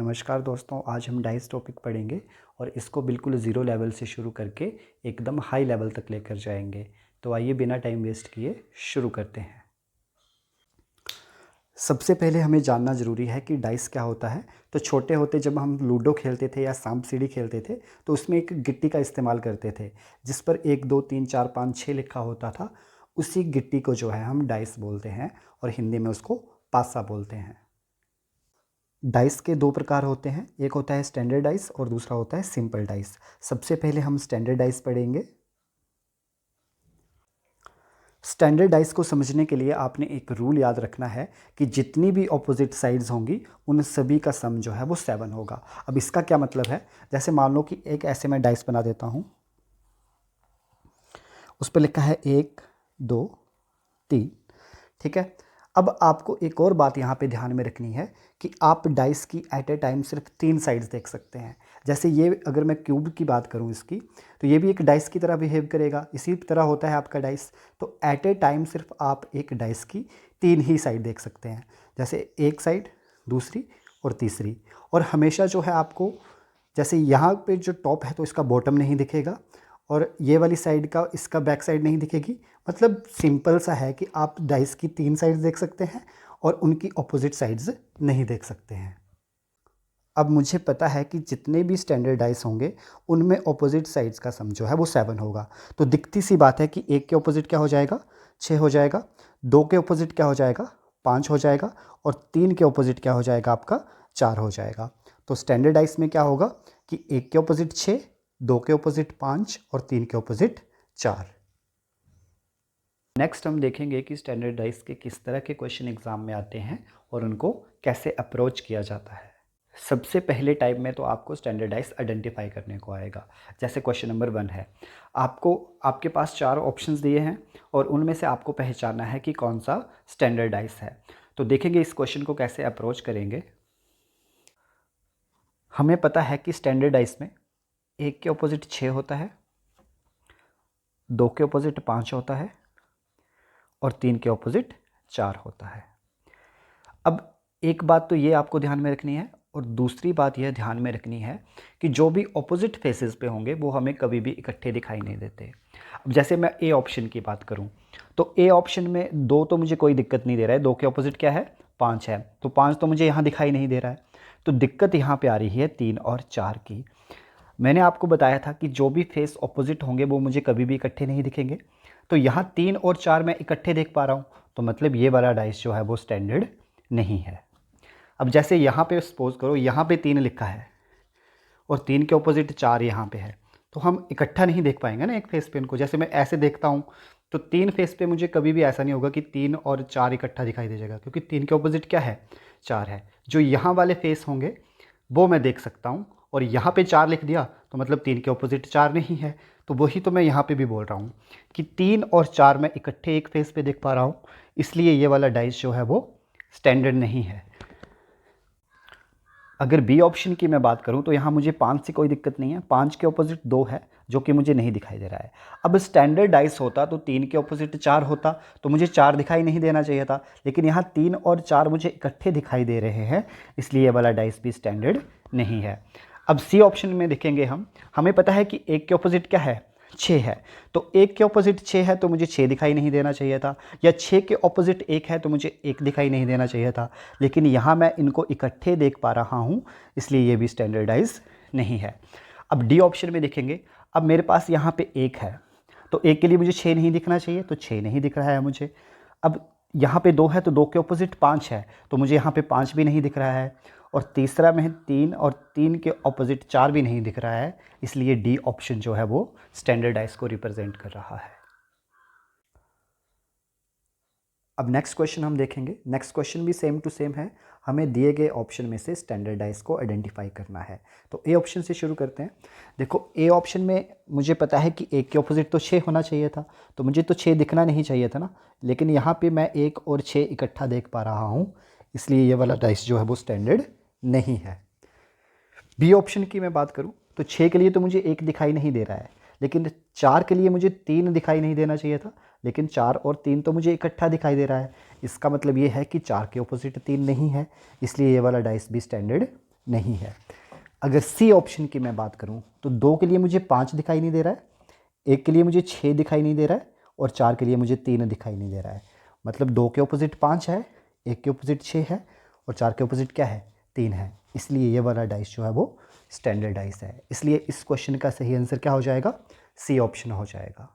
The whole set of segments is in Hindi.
नमस्कार दोस्तों, आज हम डाइस टॉपिक पढ़ेंगे और इसको बिल्कुल ज़ीरो लेवल से शुरू करके एकदम हाई लेवल तक लेकर जाएंगे। तो आइए बिना टाइम वेस्ट किए शुरू करते हैं। सबसे पहले हमें जानना ज़रूरी है कि डाइस क्या होता है। तो छोटे होते जब हम लूडो खेलते थे या सांप सीढ़ी खेलते थे तो उसमें एक गिट्टी का इस्तेमाल करते थे जिस पर 1 2 3 4 5 6 लिखा होता था। उसी गिट्टी को जो है हम डाइस बोलते हैं और हिंदी में उसको पासा बोलते हैं। डाइस के दो प्रकार होते हैं, एक होता है स्टैंडर्ड डाइस और दूसरा होता है सिंपल डाइस। सबसे पहले हम स्टैंडर्ड डाइस पढ़ेंगे। स्टैंडर्ड डाइस को समझने के लिए आपने एक रूल याद रखना है कि जितनी भी ऑपोजिट साइड्स होंगी उन सभी का सम जो है वो 7 होगा। अब इसका क्या मतलब है, जैसे मान लो कि एक ऐसे मैं डाइस बना देता हूँ, उस पर लिखा है 1 2 3, ठीक है। अब आपको एक और बात यहाँ पे ध्यान में रखनी है कि आप डाइस की एट ए टाइम सिर्फ 3 साइड्स देख सकते हैं। जैसे ये अगर मैं क्यूब की बात करूँ इसकी, तो ये भी एक डाइस की तरह बिहेव करेगा, इसी तरह होता है आपका डाइस। तो एट ए टाइम सिर्फ आप एक डाइस की 3 ही साइड देख सकते हैं, जैसे एक साइड, दूसरी और तीसरी। और हमेशा जो है आपको, जैसे यहाँ पे जो टॉप है तो इसका बॉटम नहीं दिखेगा और ये वाली साइड का इसका बैक साइड नहीं दिखेगी। मतलब सिंपल सा है कि आप डाइस की 3 साइड्स देख सकते हैं और उनकी ऑपोजिट साइड्स नहीं देख सकते हैं। अब मुझे पता है कि जितने भी स्टैंडर्ड डाइस होंगे उनमें ऑपोजिट साइड्स का सम जो है वो 7 होगा। तो दिखती सी बात है कि 1 के ऑपोजिट क्या हो जाएगा, 6 हो जाएगा। 2 के ऑपोजिट क्या हो जाएगा, 5 हो जाएगा। और 3 के ऑपोजिट क्या हो जाएगा आपका, 4 हो जाएगा। तो स्टैंडर्ड डाइस में क्या होगा कि 1 के ऑपोजिट 6, 2 के ऑपोजिट 5 और 3 के ऑपोजिट 4। नेक्स्ट हम देखेंगे कि स्टैंडर्ड डाइस के किस तरह के क्वेश्चन एग्जाम में आते हैं और उनको कैसे अप्रोच किया जाता है। सबसे पहले टाइप में तो आपको स्टैंडर्ड डाइस आइडेंटिफाई करने को आएगा। जैसे क्वेश्चन नंबर 1 है, आपके पास 4 ऑप्शंस दिए हैं और उनमें से आपको पहचानना है कि कौन सा स्टैंडर्ड डाइस है। तो देखेंगे इस क्वेश्चन को कैसे अप्रोच करेंगे। हमें पता है कि स्टैंडर्ड डाइस में 1 के ऑपोजिट 6 होता है, 2 के ऑपोजिट 5 होता है और 3 के ऑपोजिट 4 होता है। अब एक बात तो ये आपको ध्यान में रखनी है और दूसरी बात यह ध्यान में रखनी है कि जो भी ऑपोजिट फेसेस पे होंगे वो हमें कभी भी इकट्ठे दिखाई नहीं देते। अब जैसे मैं ए ऑप्शन की बात करूं तो ए ऑप्शन में 2 तो मुझे कोई दिक्कत नहीं दे रहा है, 2 के ऑपोजिट क्या है, 5 है, तो 5 तो मुझे यहाँ दिखाई नहीं दे रहा है। तो दिक्कत यहाँ पे आ रही है 3 और 4 की। मैंने आपको बताया था कि जो भी फेस ऑपोजिट होंगे वो मुझे कभी भी इकट्ठे नहीं दिखेंगे। तो यहाँ 3 और 4 मैं इकट्ठे देख पा रहा हूँ, तो मतलब ये वाला डाइस जो है वो स्टैंडर्ड नहीं है। अब जैसे यहाँ पे सपोज करो यहाँ पे 3 लिखा है और 3 के ऑपोजिट 4 यहाँ पे है, तो हम इकट्ठा नहीं देख पाएंगे ना एक फेस पे इनको। जैसे मैं ऐसे देखता हूँ तो 3 फेस पे मुझे कभी भी ऐसा नहीं होगा कि 3 और 4 इकट्ठा दिखाई दे जाएगा, क्योंकि 3 के ऑपोजिट क्या है, 4 है। जो यहाँ वाले फेस होंगे वो मैं देख सकता हूँ और यहाँ पे 4 लिख दिया तो मतलब 3 के ऑपोजिट 4 नहीं है। तो वही तो मैं यहाँ पे भी बोल रहा हूँ कि 3 और 4 मैं इकट्ठे एक फेस पे देख पा रहा हूँ, इसलिए ये वाला डाइस जो है वो स्टैंडर्ड नहीं है। अगर बी ऑप्शन की मैं बात करूं तो यहाँ मुझे 5 से कोई दिक्कत नहीं है, 5 के ऑपोजिट 2 है जो कि मुझे नहीं दिखाई दे रहा है। अब स्टैंडर्ड डाइस होता तो 3 के ऑपोजिट 4 होता तो मुझे 4 दिखाई नहीं देना चाहिए था, लेकिन यहाँ 3 और 4 मुझे इकट्ठे दिखाई दे रहे हैं, इसलिए ये वाला डाइस भी स्टैंडर्ड नहीं है। अब सी ऑप्शन में देखेंगे हमें पता है कि 1 के ऑपोजिट क्या है, 6 है, तो 1 के ऑपोजिट 6 है तो मुझे 6 दिखाई नहीं देना चाहिए था, या 6 के ऑपोजिट 1 है तो मुझे 1 दिखाई नहीं देना चाहिए था, लेकिन यहाँ मैं इनको इकट्ठे देख पा रहा हूँ, इसलिए ये भी स्टैंडर्डाइज नहीं है। अब डी ऑप्शन में देखेंगे, अब मेरे पास यहाँ पे 1 है तो 1 के लिए मुझे 6 नहीं दिखना चाहिए, तो 6 नहीं दिख रहा है मुझे। अब यहाँ पे 2 है तो 2 के ऑपोजिट 5 है तो मुझे यहाँ पे 5 भी नहीं दिख रहा है, और तीसरा में 3 और 3 के ऑपोजिट 4 भी नहीं दिख रहा है, इसलिए डी ऑप्शन जो है वो स्टैंडर्डाइज को रिप्रेजेंट कर रहा है। अब नेक्स्ट क्वेश्चन हम देखेंगे। नेक्स्ट क्वेश्चन भी सेम टू सेम है, हमें दिए गए ऑप्शन में से स्टैंडर्डाइज को आइडेंटिफाई करना है। तो ए ऑप्शन से शुरू करते हैं। देखो ए ऑप्शन में मुझे पता है कि 1 के ऑपोजिट तो 6 होना चाहिए था, तो मुझे तो 6 दिखना नहीं चाहिए था ना, लेकिन यहाँ पे मैं 1 और 6 इकट्ठा देख पा रहा हूँ, इसलिए ये वाला डाइस जो है वो स्टैंडर्ड नहीं है। बी ऑप्शन की मैं बात करूं तो 6 के लिए तो मुझे 1 दिखाई नहीं दे रहा है, लेकिन 4 के लिए मुझे 3 दिखाई नहीं देना चाहिए था, लेकिन 4 और 3 तो मुझे इकट्ठा दिखाई दे रहा है। इसका मतलब ये है कि 4 के ऑपोजिट 3 नहीं है, इसलिए ये वाला डाइस भी स्टैंडर्ड नहीं है। अगर सी ऑप्शन की मैं बात करूं तो 2 के लिए मुझे 5 दिखाई नहीं दे रहा है, 1 के लिए मुझे 6 दिखाई नहीं दे रहा है और 4 के लिए मुझे 3 दिखाई नहीं दे रहा है। मतलब 2 के ऑपोजिट 5 है, 1 के ऑपोजिट 6 है और 4 के ऑपोजिट क्या है, 3 है। इसलिए ये वाला डाइस जो है वो स्टैंडर्ड डाइस है। इसलिए इस क्वेश्चन का सही आंसर क्या हो जाएगा, सी ऑप्शन हो जाएगा।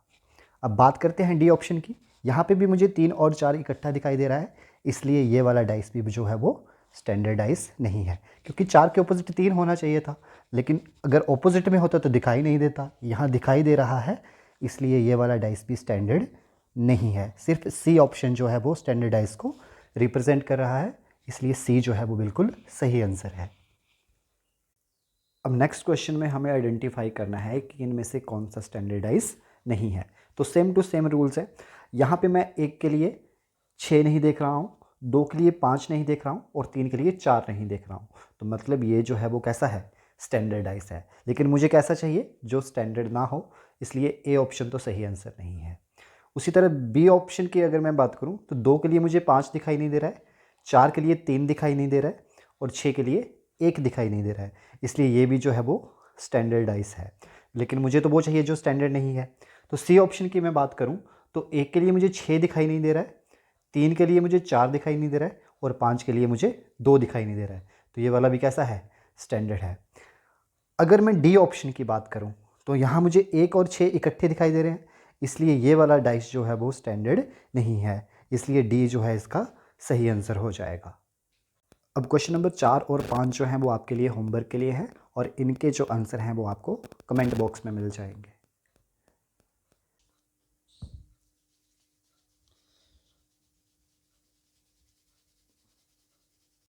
अब बात करते हैं डी ऑप्शन की। यहाँ पे भी मुझे 3 और 4 इकट्ठा दिखाई दे रहा है, इसलिए ये वाला डाइस भी जो है वो स्टैंडर्ड डाइस नहीं है, क्योंकि 4 के ऑपोजिट 3 होना चाहिए था, लेकिन अगर ऑपोजिट में होता तो दिखाई नहीं देता, यहाँ दिखाई दे रहा है, इसलिए ये वाला डाइस भी स्टैंडर्ड नहीं है। सिर्फ सी ऑप्शन जो है वो स्टैंडर्ड डाइस को रिप्रेजेंट कर रहा है, इसलिए सी जो है वो बिल्कुल सही आंसर है। अब नेक्स्ट क्वेश्चन में हमें आइडेंटिफाई करना है कि इनमें से कौन सा स्टैंडर्ड डाइस नहीं है। तो सेम टू सेम रूल्स है। यहाँ पे मैं 1 के लिए 6 नहीं देख रहा हूँ, 2 के लिए 5 नहीं देख रहा हूँ और 3 के लिए 4 नहीं देख रहा हूँ। तो मतलब ये जो है वो कैसा है, स्टैंडर्डाइज है। लेकिन मुझे कैसा चाहिए, जो स्टैंडर्ड ना हो, इसलिए ए ऑप्शन तो सही आंसर नहीं है। उसी तरह बी ऑप्शन की अगर मैं बात करूँ तो 2 के लिए मुझे 5 दिखाई नहीं दे रहा है, 4 के लिए 3 दिखाई नहीं दे रहा है और 6 के लिए 1 दिखाई नहीं दे रहा है, इसलिए ये भी जो है वो स्टैंडर्डाइज है। लेकिन मुझे तो वो चाहिए जो स्टैंडर्ड नहीं है। तो सी ऑप्शन की मैं बात करूँ तो 1 के लिए मुझे 6 दिखाई नहीं दे रहा है, 3 के लिए मुझे 4 दिखाई नहीं दे रहा है और 5 के लिए मुझे 2 दिखाई नहीं दे रहा है। तो ये वाला भी कैसा है, स्टैंडर्ड है। अगर मैं डी ऑप्शन की बात करूं तो यहाँ मुझे 1 और 6 इकट्ठे दिखाई दे रहे हैं, इसलिए ये वाला डाइस जो है वो स्टैंडर्ड नहीं है, इसलिए डी जो है इसका सही आंसर हो जाएगा। अब क्वेश्चन नंबर 4 और 5 जो हैं वो आपके लिए होमवर्क के लिए है और इनके जो आंसर हैं वो आपको कमेंट बॉक्स में मिल जाएंगे।